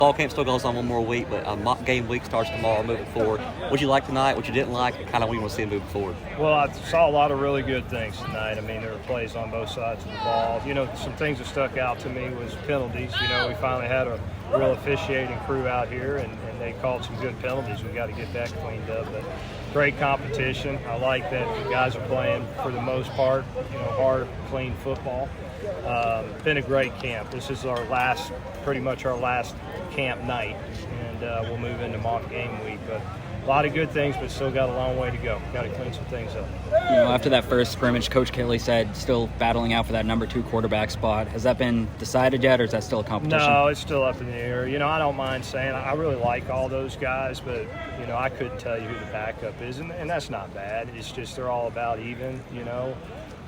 Fall camp still goes on one more week, but mock game week starts tomorrow moving forward. What you like tonight, what you didn't like, and kind of what you want to see moving forward? Well, I saw a lot of really good things tonight. I mean, there were plays on both sides of the ball. You know, some things that stuck out to me was penalties. You know, we finally had a real officiating crew out here, and they called some good penalties. We got to get that cleaned up. But great competition. I like that the guys are playing, for the most part, you know, hard, clean football. Been a great camp. This is pretty much our last camp night, and we'll move into mock game week. But a lot of good things, but still got a long way to go. Got to clean some things up. You know, after that first scrimmage, Coach Kelly said still battling out for that number 2 quarterback spot. Has that been decided yet, or is that still a competition? No, it's still up in the air. You know, I don't mind saying I really like all those guys, but, you know, I couldn't tell you who the backup is, and that's not bad. It's just they're all about even, you know.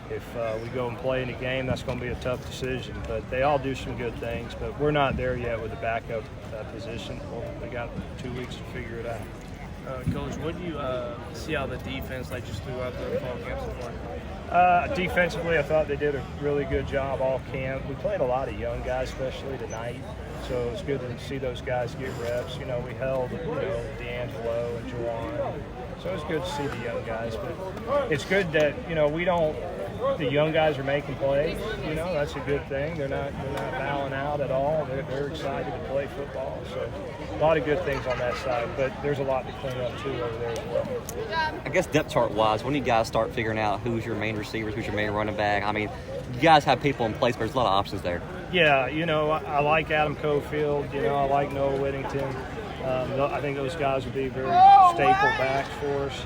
If we go and play in a game, that's going to be a tough decision. But they all do some good things, but we're not there yet with the backup position. Well, we got 2 weeks to figure it out. Coach, what do you see how the defense, like, just throughout the fall camp so far? Defensively, I thought they did a really good job all camp. We played a lot of young guys, especially tonight, so it's good to see those guys get reps. You know, we held, you know, D'Angelo and Juwan, so it's good to see the young guys. But it's good that, you know, the young guys are making plays. You know, that's a good thing. They're not bowing out at all. They're excited to play football. So a lot of good things on that side, but there's a lot to clean up too over there as well. I guess depth chart wise, when you guys start figuring out who's your main receivers, who's your main running back, I mean, you guys have people in place, but there's a lot of options there. Yeah, you know, I like Adam Cofield. You know, I like Noah Whittington. I think those guys would be very staple backs for us.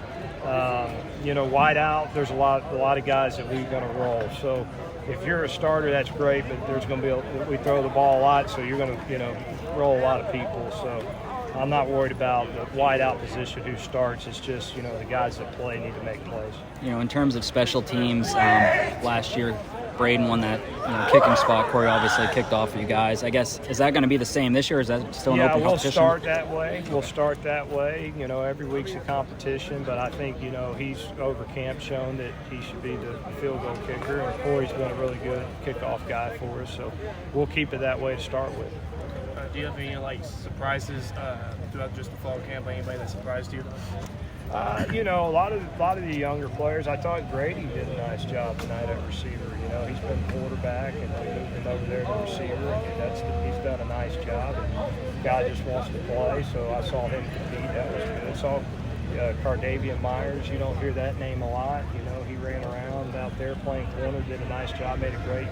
You know, wide out, there's a lot of guys that we're going to roll. So if you're a starter, that's great, but there's going to be we throw the ball a lot, so you're going to, you know, roll a lot of people. So I'm not worried about the wide out position who starts. It's just, you know, the guys that play need to make plays. You know, in terms of special teams, last year Braden won that, you know, kicking spot. Corey obviously kicked off for you guys. I guess, is that going to be the same this year, or is that still an open competition? Yeah, we'll start that way. You know, every week's a competition, but I think, you know, he's over camp shown that he should be the field goal kicker, and Corey's been a really good kickoff guy for us, so we'll keep it that way to start with. Do you have any, like, surprises throughout just the fall camp? Anybody that surprised you? You know, a lot of the younger players. I thought Grady did a nice job tonight at receiver. You know, he's been quarterback, and we moved him over there to receiver, and he's done a nice job. And the guy just wants to play, so I saw him compete. That was good. I saw Cardavian Myers. You don't hear that name a lot. You know, he ran around out there playing corner, did a nice job, made a great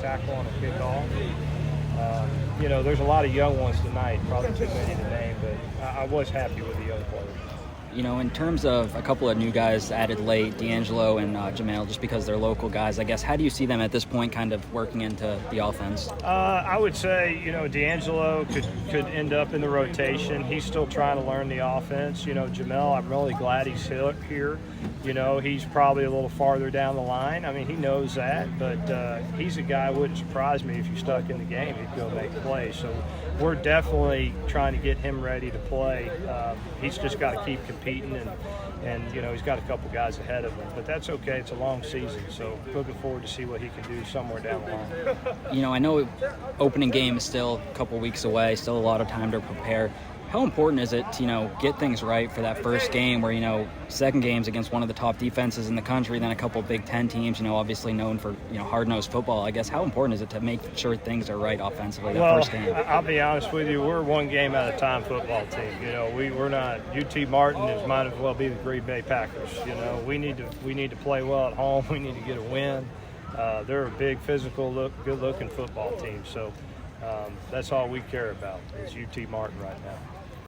tackle on a kickoff. You know, there's a lot of young ones tonight, probably too many to name, but I was happy with the young players. You know, in terms of a couple of new guys added late, D'Angelo and Jamel, just because they're local guys, I guess, how do you see them at this point kind of working into the offense? I would say, you know, D'Angelo could end up in the rotation. He's still trying to learn the offense. You know, Jamel, I'm really glad he's here. You know, he's probably a little farther down the line. I mean, he knows that, but he's a guy, wouldn't surprise me if you stuck in the game, he'd go make plays. So we're definitely trying to get him ready to play. He's just got to keep competing, and you know, he's got a couple guys ahead of him, but that's okay. It's a long season, so looking forward to see what he can do somewhere down the line. You know, I know opening game is still a couple weeks away, still a lot of time to prepare. How important is it to, you know, get things right for that first game where, you know, second game's against one of the top defenses in the country, then a couple Big Ten teams, you know, obviously known for, you know, hard-nosed football. I guess, how important is it to make sure things are right offensively that first game? I'll be honest with you, we're one game at a time football team. You know, we're not UT Martin. It might as well be the Green Bay Packers. You know, we need to play well at home. We need to get a win. They're a big, physical, good-looking football team. So that's all we care about is UT Martin right now.